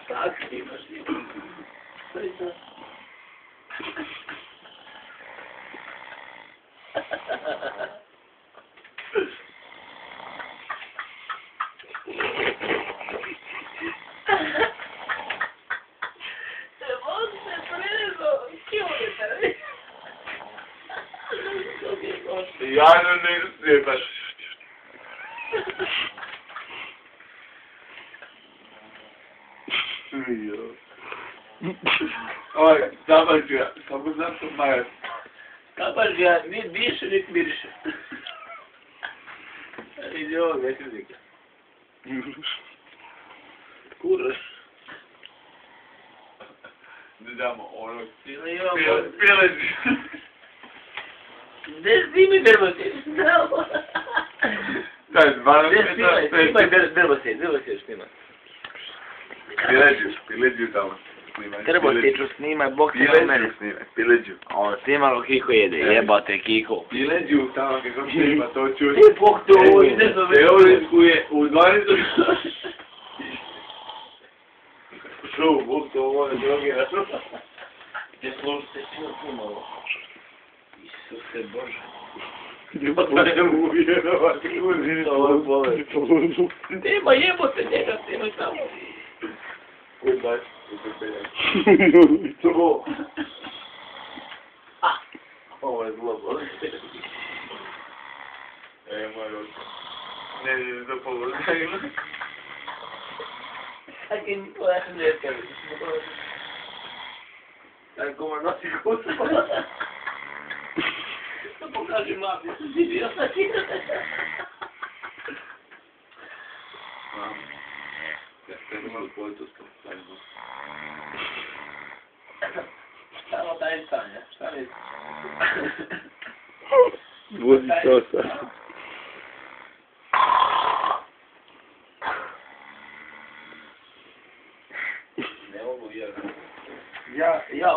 Tak, imaš. To je to. Jajno ne slijepaš. Oj, zabađa, samo znam što maja. Kabađa, ni diše, ni miriše. Idi ovo, neću zika. Kuraš. Ne damo ono. Pileđi. Gdje snimi Berbosej? Daj, 12 Snimaj Berbosej snima. Pileđu tamo. Trbostiću snimaj, bok te Pileđu mene. snimaj, pileđu. Ovo snimalo Kiko jede, jebate Kiko. Pileđu tamo kako snima, to čuš. Ti bok to ovo ide za Teorijsku je u 12. Šou, bok to ovo ne drogira. Gdje slušite puno ovo. Isuse Bože. Pa ne mogu vjerovati. Ovo je bolest. Nema jebote njega, snimaj tamo. Koji daš? To. Ovo je zlo bolest. Moj roč. Ne, za položaj. Kako je tvoja smjerka? Kako me nosi kutu? To pokaži mami, što si bio sa tim. Ja sam malo polituskom. Samo taj stanja, šta mi? Budi sosa. Ne mogu vjerovati. Ja